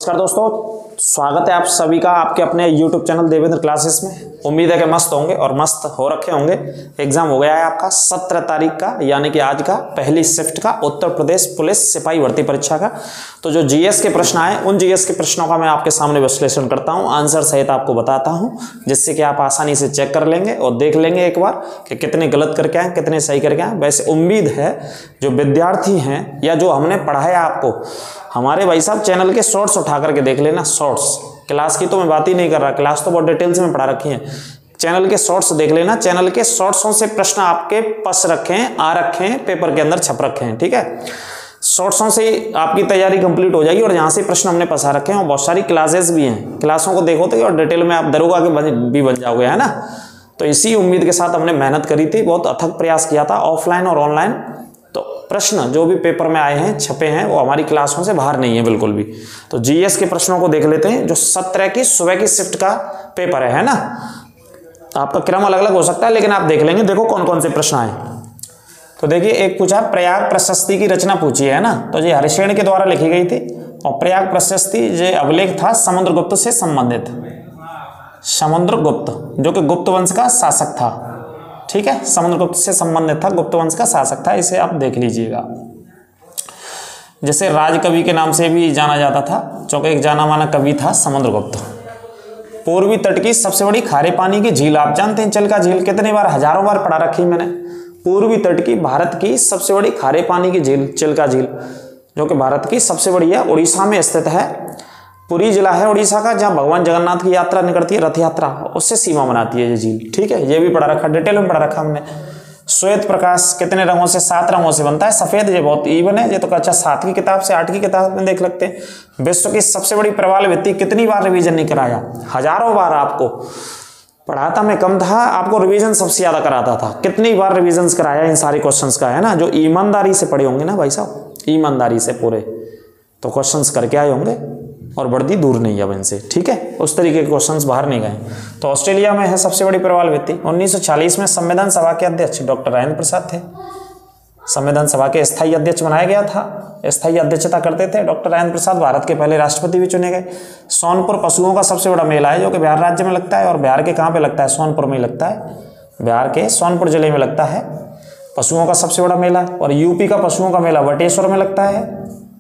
नमस्कार दोस्तों, स्वागत है आप सभी का आपके अपने YouTube चैनल देवेंद्र क्लासेस में। उम्मीद है कि मस्त होंगे और मस्त हो रखे होंगे। एग्जाम हो गया है आपका 17 तारीख का, यानी कि आज का पहली शिफ्ट का उत्तर प्रदेश पुलिस सिपाही भर्ती परीक्षा का। तो जो जीएस के प्रश्न आए उन जीएस के प्रश्नों का मैं आपके सामने विश्लेषण करता हूं, आंसर सहित आपको बताता हूं, जिससे कि आप आसानी से चेक कर लेंगे और देख लेंगे एक बार कि कितने गलत करके आए कितने सही करके आए। वैसे उम्मीद है जो विद्यार्थी हैं या जो हमने पढ़ाया आपको, हमारे भाई साहब चैनल के शॉर्ट्स उठा करके देख लेना। शॉर्ट्स क्लास की तो मैं बात ही नहीं कर रहा, क्लास तो बहुत डिटेल्स में पढ़ा रखी है। चैनल के शॉर्ट्स देख लेना, चैनल के शॉर्ट्सों से प्रश्न आपके पस रखे हैं, आ रखे हैं, पेपर के अंदर छप रखे हैं। ठीक है, शॉर्ट्सों से आपकी तैयारी कंप्लीट हो जाएगी और यहाँ से प्रश्न हमने पसा रखे हैं और बहुत सारी क्लासेस भी हैं। क्लासों को देखो तो और डिटेल में आप दरोगा के भी बन जाओगे, है ना। तो इसी उम्मीद के साथ हमने मेहनत करी थी, बहुत अथक प्रयास किया था ऑफलाइन और ऑनलाइन। तो प्रश्न जो भी पेपर में आए हैं छपे हैं वो हमारी क्लासों से बाहर नहीं है बिल्कुल भी। तो जीएस के प्रश्नों को देख लेते हैं, जो 17 की सुबह की शिफ्ट का पेपर है ना। आपका क्रम अलग अलग हो सकता है लेकिन आप देख लेंगे। देखो कौन कौन से प्रश्न आए। तो देखिए, एक पूछा प्रयाग प्रशस्ति की रचना पूछी है ना, तो ये हरिशेन के द्वारा लिखी गई थी। और प्रयाग प्रशस्ति ये अभिलेख था समुद्रगुप्त से संबंधित। समुद्रगुप्त जो कि गुप्त वंश का शासक था। ठीक है, समुद्रगुप्त से संबंधित था, गुप्त वंश का शासक था, इसे आप देख लीजिएगा। जैसे राजकवि के नाम से भी जाना जाता था, क्योंकि एक जाना माना कवि था समुद्रगुप्त। पूर्वी तट की सबसे बड़ी खारे पानी की झील, आप जानते हैं चिल्का झील, कितनी बार, हजारों बार पढ़ा रखी मैंने। पूर्वी तट की भारत की सबसे बड़ी खारे पानी की झील चिल्का झील, जो कि भारत की सबसे बड़ी है, उड़ीसा में स्थित है। पुरी जिला है उड़ीसा का, जहां भगवान जगन्नाथ की यात्रा निकलती है, रथ यात्रा, उससे सीमा बनाती है ये झील। ठीक है, ये भी पढ़ा रखा, डिटेल में पढ़ा रखा हमने। श्वेत प्रकाश कितने रंगों से, 7 रंगों से बनता है। सफेद ये बहुत इवन है, ये तो अच्छा 7 की किताब से 8 की किताब में देख लगते हैं। विश्व की सबसे बड़ी प्रवाल भित्ति, कितनी बार रिवीजन नहीं कराया, हजारों बार आपको पढ़ाता मैं कम था, आपको रिवीजन सबसे ज्यादा कराता था। कितनी बार रिवीजन कराया इन सारे क्वेश्चंस का, है ना। जो ईमानदारी से पढ़े होंगे ना भाई साहब, ईमानदारी से पूरे, तो क्वेश्चंस करके आए होंगे और वर्दी दूर नहीं है अब इनसे। ठीक है, उस तरीके के क्वेश्चंस बाहर नहीं गए। तो ऑस्ट्रेलिया में है सबसे बड़ी प्रवाल भित्ति। 1940 में संविधान सभा के अध्यक्ष डॉक्टर राजेंद्र प्रसाद थे। संविधान सभा के स्थायी अध्यक्ष बनाया गया था, स्थायी अध्यक्षता करते थे डॉक्टर राजेंद्र प्रसाद। भारत के पहले राष्ट्रपति भी चुने गए। सोनपुर पशुओं का सबसे बड़ा मेला है, जो कि बिहार राज्य में लगता है। और बिहार के कहाँ पे लगता है, सोनपुर में ही लगता है, बिहार के सोनपुर जिले में लगता है पशुओं का सबसे बड़ा मेला। और यूपी का पशुओं का मेला वटेश्वर में लगता है।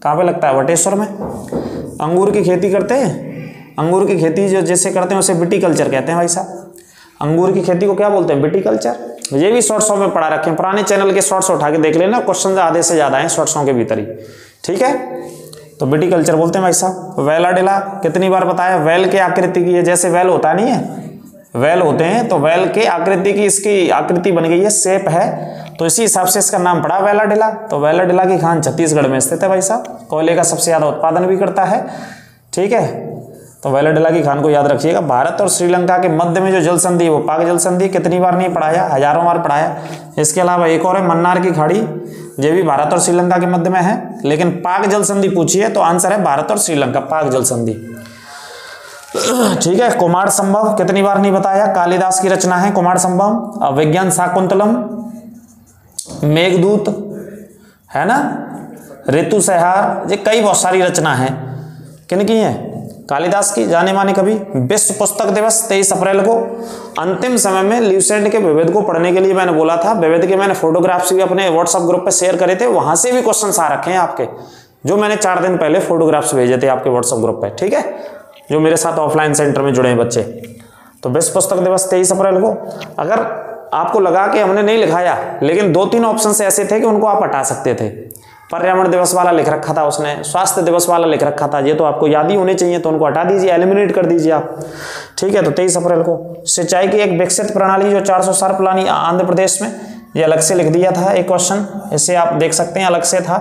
कहाँ पे लगता है, वटेश्वर में। अंगूर की खेती करते हैं, अंगूर की खेती जो जैसे करते हैं उसे विटीकल्चर कहते हैं भाई साहब। अंगूर की खेती को क्या बोलते हैं, विटीकल्चर। ये भी शॉर्ट्सों में पढ़ा रखे हैं, पुराने चैनल के शॉर्ट्स उठा के देख लेना, क्वेश्चन आधे से ज्यादा हैं शॉर्ट्सों के भीतर ही। ठीक है, तो विटीकल्चर बोलते हैं भाई साहब। वेलाडिला कितनी बार बताया, वेल के आकृति की है, जैसे वेल होता नहीं है, वेल होते हैं, तो वेल के आकृति की इसकी आकृति बन गई है, शेप है, तो इसी हिसाब से इसका नाम पड़ा वेलाडिला। तो वेलाडिला की खान छत्तीसगढ़ में स्थित है भाई साहब। कोयले का सबसे ज्यादा उत्पादन भी करता है। ठीक है, तो वेलाडिला की खान को याद रखिएगा। भारत और श्रीलंका के मध्य में जो जल संधि है वो पाक जल संधि, कितनी बार नहीं पढ़ाया, हजारों बार पढ़ाया। इसके अलावा एक और है मन्नार की खाड़ी, ये भी भारत और श्रीलंका के मध्य में है, लेकिन पाक जल संधि पूछी है तो आंसर है भारत और श्रीलंका, पाक जल संधि। ठीक है, कुमार संभव कितनी बार नहीं बताया, कालिदास की रचना है कुमार संभव। विज्ञान शाकुंतलम, मेघदूत, है ना, ऋतु संहार, ये कई बहुत सारी रचना है। किन की है, कालिदास की, जाने माने कवि। विश्व पुस्तक दिवस 23 अप्रैल को। अंतिम समय में ल्यूसेंट के विविध को पढ़ने के लिए मैंने बोला था, विविध के मैंने फोटोग्राफ्स भी अपने व्हाट्सएप ग्रुप पे शेयर करे थे, वहां से भी क्वेश्चन आ रखे हैं आपके, जो मैंने 4 दिन पहले फोटोग्राफ्स भेजे थे आपके व्हाट्सएप ग्रुप पे। ठीक है, जो मेरे साथ ऑफलाइन सेंटर में जुड़े हैं बच्चे। तो विश्व पुस्तक दिवस 23 अप्रैल को। अगर आपको लगा कि हमने नहीं लिखाया, लेकिन 2-3 ऑप्शन से ऐसे थे कि उनको आप हटा सकते थे। पर्यावरण दिवस वाला लिख रखा था उसने, स्वास्थ्य दिवस वाला लिख रखा था, ये तो आपको याद ही होने चाहिए, तो उनको हटा दीजिए, एलिमिनेट कर दीजिए आप। ठीक है, तो 23 अप्रैल को। सिंचाई की एक विकसित प्रणाली जो 400 प्लानी आंध्र प्रदेश में, ये अलग से लिख दिया था एक क्वेश्चन, इसे आप देख सकते हैं, अलग से था,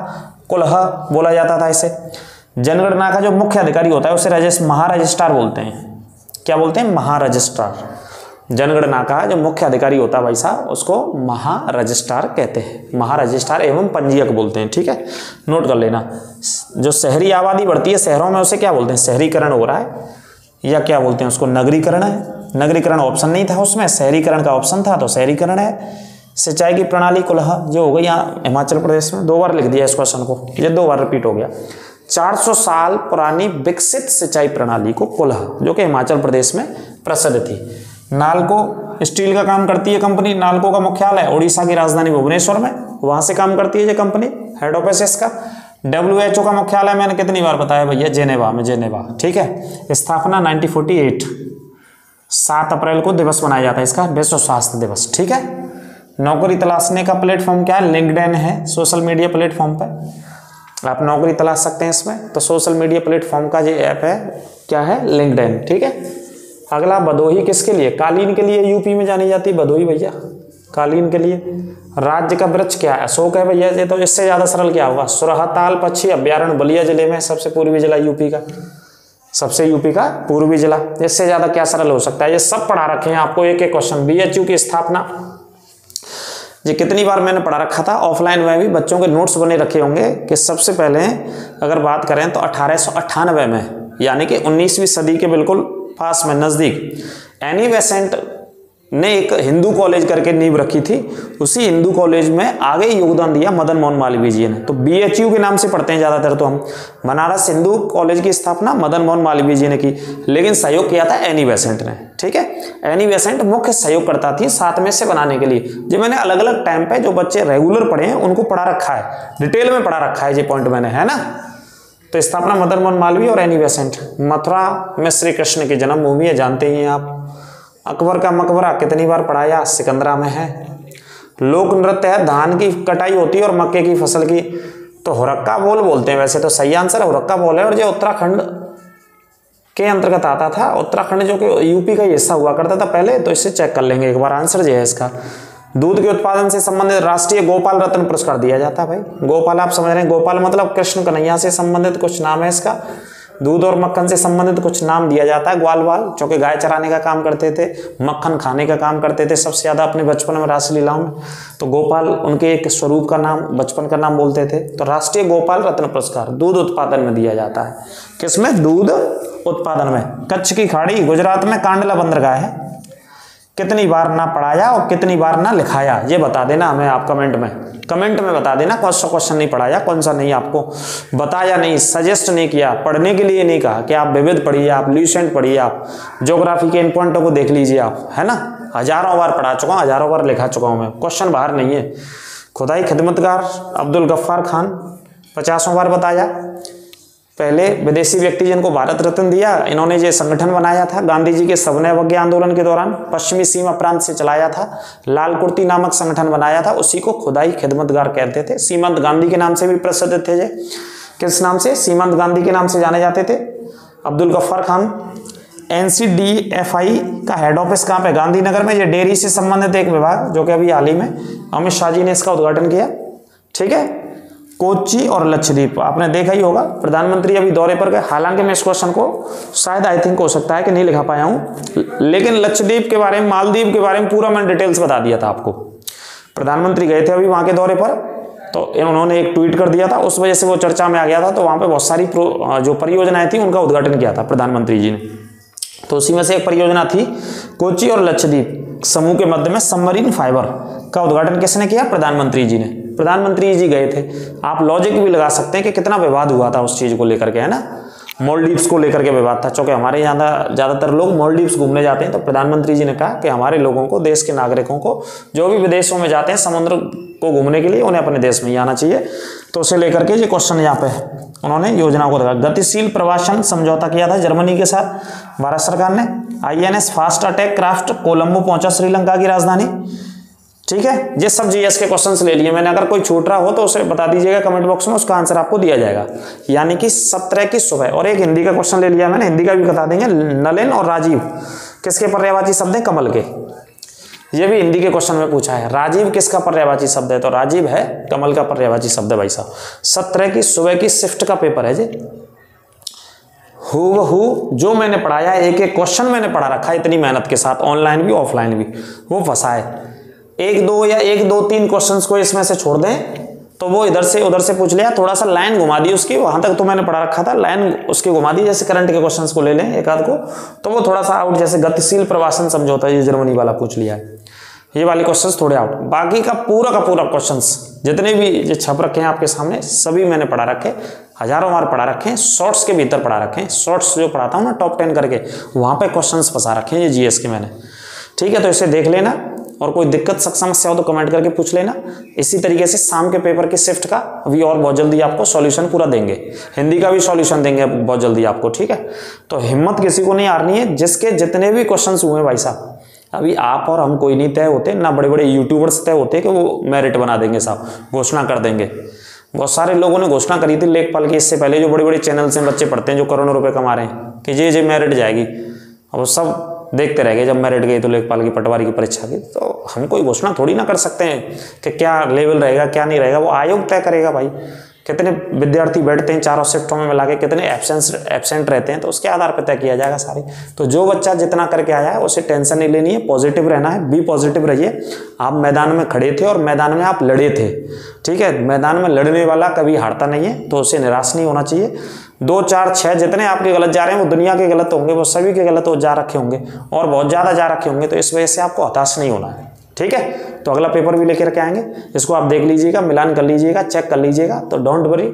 कुलह बोला जाता था इसे। जनगणना का जो मुख्य अधिकारी होता है उसे महारजिस्ट्रार बोलते हैं। क्या बोलते हैं, महारजिस्ट्रार। जनगणना का जो मुख्य अधिकारी होता है भाई साहब, उसको महारजिस्ट्रार कहते हैं, महारजिस्ट्रार एवं पंजीयक बोलते हैं। ठीक है, नोट कर लेना। जो शहरी आबादी बढ़ती है शहरों में, उसे क्या बोलते हैं, शहरीकरण हो रहा है, या क्या बोलते हैं उसको, नगरीकरण है। नगरीकरण ऑप्शन नहीं था उसमें, शहरीकरण का ऑप्शन था, तो शहरीकरण है। सिंचाई की प्रणाली कुलह जो हो गई यहाँ हिमाचल प्रदेश में, 2 बार लिख दिया इस क्वेश्चन को, ये 2 बार रिपीट हो गया। 400 साल पुरानी विकसित सिंचाई प्रणाली को कुल्हा, जो कि हिमाचल प्रदेश में प्रसिद्ध थी। नालको स्टील का काम करती है कंपनी। नालको का मुख्यालय उड़ीसा की राजधानी भुवनेश्वर में, वहां से काम करती है ये कंपनी, हेड ऑफिस इसका। WHO का मुख्यालय मैंने कितनी बार बताया भैया, जेनेवा में, जेनेवा, ठीक है। स्थापना 1948, 7 अप्रैल को दिवस मनाया जाता है इसका, विश्व स्वास्थ्य दिवस, ठीक है। नौकरी तलाशने का प्लेटफॉर्म क्या है, लिंक्डइन है, सोशल मीडिया प्लेटफॉर्म पे आप नौकरी तलाश सकते हैं इसमें। तो सोशल मीडिया प्लेटफॉर्म का ये ऐप है, क्या है, लिंक्डइन, ठीक है। अगला भदोही किसके लिए, कालीन के लिए यूपी में जानी जाती है भदोही भैया, कालीन के लिए। राज्य का वृक्ष क्या है, अशोक है भैया। ये तो इससे ज्यादा सरल क्या होगा, सुरहताल पक्षी अभ्यारण्य बलिया जिले में, सबसे पूर्वी जिला यूपी का, सबसे यूपी का पूर्वी जिला। इससे ज्यादा क्या सरल हो सकता है। ये सब पढ़ा रखे हैं आपको, एक एक क्वेश्चन। BHU की स्थापना ये कितनी बार मैंने पढ़ा रखा था, ऑफलाइन में भी बच्चों के नोट्स बने रखे होंगे कि सबसे पहले अगर बात करें तो 1898 में, यानी कि 19वीं सदी के बिल्कुल पास में, नजदीक, एनी बेसेंट ने एक हिंदू कॉलेज करके नींव रखी थी। उसी हिंदू कॉलेज में आगे योगदान दिया मदन मोहन मालवीय जी ने। तो BHU के नाम से पढ़ते हैं ज्यादातर तो हम। बनारस हिंदू कॉलेज की स्थापना मदन मोहन मालवीय जी ने की, लेकिन सहयोग किया था एनी बेसेंट ने, ठीक है। एनी बेसेंट मुख्य सहयोगकर्ता थी साथ में से बनाने के लिए। जो मैंने अलग अलग टाइम पे जो बच्चे रेगुलर पढ़े हैं उनको पढ़ा रखा है, डिटेल में पढ़ा रखा है, ये पॉइंट मैंने, है ना। तो स्थापना मदन मोहन मालवीय और एनी बेसेंट। मथुरा में श्री कृष्ण की जन्मभूमि है, जानते ही हैं आप। अकबर का मकबरा कितनी बार पढ़ाया, सिकंदरा में है। लोक नृत्य है, धान की कटाई होती है और मक्के की फसल की, तो हुरक्का बोल बोलते हैं। वैसे तो सही आंसर हुरक्का बोल है, और जो उत्तराखंड के अंतर्गत आता था, उत्तराखंड जो कि यूपी का हिस्सा हुआ करता था पहले, तो इससे चेक कर लेंगे एक बार, आंसर जो है इसका। दूध के उत्पादन से संबंधित राष्ट्रीय गोपाल रत्न पुरस्कार दिया जाता है भाई। गोपाल आप समझ रहे हैं, गोपाल मतलब कृष्ण कन्हैया से संबंधित कुछ नाम है इसका। दूध और मक्खन से संबंधित कुछ नाम दिया जाता है। ग्वाल बाल, चूंकि गाय चराने का काम करते थे, मक्खन खाने का काम करते थे सबसे ज्यादा अपने बचपन में, रासलीलाओं में, तो गोपाल उनके एक स्वरूप का नाम, बचपन का नाम बोलते थे। तो राष्ट्रीय गोपाल रत्न पुरस्कार दूध उत्पादन में दिया जाता है। किसमें, दूध उत्पादन में। कच्छ की खाड़ी गुजरात में कांडला बंदरगाह है। कितनी बार ना पढ़ाया और कितनी बार ना लिखाया, ये बता देना हमें आप कमेंट में बता देना कौन सा क्वेश्चन नहीं पढ़ाया, कौन सा नहीं आपको बताया, नहीं सजेस्ट नहीं किया, पढ़ने के लिए नहीं कहा कि आप विविध पढ़िए, आप ल्यूसेंट पढ़िए, आप ज्योग्राफी के इन पॉइंटों को देख लीजिए आप, है ना। हजारों बार पढ़ा चुका हूँ, हजारों बार लिखा चुका हूँ मैं, क्वेश्चन बाहर नहीं है। खुदाई खिदमतगार अब्दुल गफ्फार खान 50 बार बताया। पहले विदेशी व्यक्ति जिनको भारत रत्न दिया, इन्होंने ये संगठन बनाया था गांधी जी के सविनय अवज्ञा आंदोलन के दौरान, पश्चिमी सीमा प्रांत से चलाया था। लाल कुर्ती नामक संगठन बनाया था, उसी को खुदाई खिदमतगार कहते थे। सीमंत गांधी के नाम से भी प्रसिद्ध थे ये। किस नाम से, सीमंत गांधी के नाम से जाने जाते थे। अब्दुल गफ्फार खान। NCDFI का हेड ऑफिस कहाँ पे, गांधीनगर में। ये डेयरी से संबंधित एक विभाग, जो कि अभी हाल ही में अमित शाह जी ने इसका उद्घाटन किया, ठीक है। कोच्चि और लक्षद्वीप आपने देखा ही होगा, प्रधानमंत्री अभी दौरे पर गए। हालांकि मैं इस क्वेश्चन को शायद आई थिंक हो सकता है कि नहीं लिखा पाया हूं, लेकिन लक्षद्वीप के बारे में, मालदीव के बारे में पूरा मैंने डिटेल्स बता दिया था आपको। प्रधानमंत्री गए थे अभी वहां के दौरे पर, तो उन्होंने एक ट्वीट कर दिया था, उस वजह से वो चर्चा में आ गया था। तो वहां पर बहुत सारी जो परियोजनाएं थी उनका उद्घाटन किया था प्रधानमंत्री जी ने। तो उसी में से एक परियोजना थी कोच्चि और लक्षद्वीप समूह के मध्य में सबमरीन फाइबर का उद्घाटन किसने किया, प्रधानमंत्री जी ने। प्रधानमंत्री जी गए थे। आप लॉजिक भी लगा सकते हैं कि कितना विवाद हुआ था उस चीज को लेकर के, है ना। मालदीव्स को लेकर के विवाद था, क्योंकि हमारे यहाँ ज्यादातर लोग मालदीव्स घूमने जाते हैं। तो प्रधानमंत्री जी ने कहा कि हमारे लोगों को, देश के नागरिकों को, जो भी विदेशों में जाते हैं समुद्र को घूमने के लिए, उन्हें अपने देश में ही आना चाहिए। तो उसे लेकर के ये क्वेश्चन यहाँ पे उन्होंने योजनाओं को देखा। गतिशील प्रवासन समझौता किया था जर्मनी के साथ भारत सरकार ने। INS fast attack craft Colombo पहुंचा श्रीलंका की राजधानी, ठीक है। ये सब GS के क्वेश्चंस ले लिए मैंने। अगर कोई छूट रहा हो तो उसे बता दीजिएगा कमेंट बॉक्स में, उसका आंसर आपको दिया जाएगा। यानी कि 17 की सुबह। और एक हिंदी का क्वेश्चन ले लिया मैंने, हिंदी का भी बता देंगे। नलिन और राजीव किसके पर्यायवाची शब्द है, कमल के। ये भी हिंदी के क्वेश्चन में पूछा है। राजीव किसका पर्यायवाची शब्द है, तो राजीव है कमल का पर्यायवाची शब्द है भाई साहब। 17 की सुबह की शिफ्ट का पेपर है जी। हूबहू जो मैंने पढ़ाया, एक एक क्वेश्चन मैंने पढ़ा रखा है इतनी मेहनत के साथ, ऑनलाइन भी ऑफलाइन भी। वो फंसा है, 1 2 3 क्वेश्चंस को इसमें से छोड़ दें तो वो इधर से उधर से पूछ लिया, थोड़ा सा लाइन घुमा दी उसकी, वहां तक तो मैंने पढ़ा रखा था, लाइन उसकी घुमा दी। जैसे करंट के क्वेश्चंस को ले लें एक आध को, तो वो थोड़ा सा आउट। जैसे गतिशील प्रवासन समझौता ये जर्मनी वाला पूछ लिया है, ये वाले क्वेश्चंस थोड़े आउट। बाकी का पूरा क्वेश्चंस जितने भी जो छप रखे हैं आपके सामने, सभी मैंने पढ़ा रखे हजारों बार पढ़ा रखे हैं, शॉर्ट्स के भीतर पढ़ा रखे हैं, शॉर्ट्स जो पढ़ाता हूँ ना टॉप 10 करके, वहाँ पे क्वेश्चंस फंसा रखे हैं ये जीएस के मैंने। ठीक है, तो इसे देख लेना और कोई दिक्कत समस्या हो तो कमेंट करके पूछ लेना। इसी तरीके से शाम के पेपर की शिफ्ट का अभी और बहुत जल्दी आपको सॉल्यूशन पूरा देंगे, हिंदी का भी सॉल्यूशन देंगे बहुत जल्दी आपको। ठीक है, तो हिम्मत किसी को नहीं हारनी है, जिसके जितने भी क्वेश्चंस हुए भाई साहब, अभी आप और हम कोई नहीं तय होते, ना बड़े बड़े यूट्यूबर्स तय होते कि वो मेरिट बना देंगे साहब, घोषणा कर देंगे। बहुत सारे लोगों ने घोषणा करी थी लेखपाल की, इससे पहले जो बड़े बड़े चैनल से बच्चे पढ़ते हैं जो करोड़ों रुपए कमा रहे हैं कि ये मेरिट जाएगी, अब वो सब देखते रह गए जब मेरिट गई तो लेखपाल की पटवारी की परीक्षा की। तो हम कोई घोषणा थोड़ी ना कर सकते हैं कि क्या लेवल रहेगा क्या नहीं रहेगा, वो आयोग तय करेगा भाई। कितने विद्यार्थी बैठते हैं चारों शिफ्टों में मिला के, कितने एब्सेंट रहते हैं, तो उसके आधार पर तय किया जाएगा सारी। तो जो बच्चा जितना करके आया है उसे टेंशन नहीं लेनी है, पॉजिटिव रहना है, बी पॉजिटिव रहिए। आप मैदान में खड़े थे और मैदान में आप लड़े थे। ठीक है, मैदान में लड़ने वाला कभी हारता नहीं है, तो उसे निराश नहीं होना चाहिए। 2, 4, 6 जितने आपके गलत जा रहे हैं वो दुनिया के गलत होंगे, वो सभी के गलत जा रखे होंगे और बहुत ज़्यादा जा रखे होंगे, तो इस वजह से आपको हताश नहीं होना है। ठीक है, तो अगला पेपर भी लेकर के आएंगे, इसको आप देख लीजिएगा, मिलान कर लीजिएगा, चेक कर लीजिएगा। तो डोंट वरी,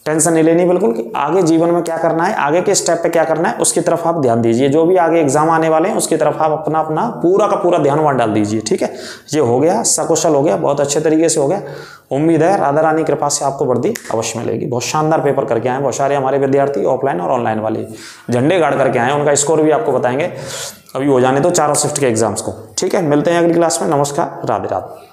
टेंशन नहीं लेनी बिल्कुल कि आगे जीवन में क्या करना है, आगे के स्टेप पे क्या करना है, उसकी तरफ आप ध्यान दीजिए। जो भी आगे एग्जाम आने वाले हैं उसकी तरफ आप अपना अपना पूरा का पूरा ध्यान वहाँ डाल दीजिए। ठीक है, ये हो गया, सकुशल हो गया, बहुत अच्छे तरीके से हो गया। उम्मीद है राधा रानी कृपा से आपको वर्दी अवश्य मिलेगी। बहुत शानदार पेपर करके आए बहुत सारे हमारे विद्यार्थी, ऑफलाइन और ऑनलाइन वाले झंडे गाड़ करके आए, उनका स्कोर भी आपको बताएंगे। अभी हो जाने दो चारों शिफ्ट के एग्जाम्स को। ठीक है, मिलते हैं अगली क्लास में। नमस्कार, राधे राधे।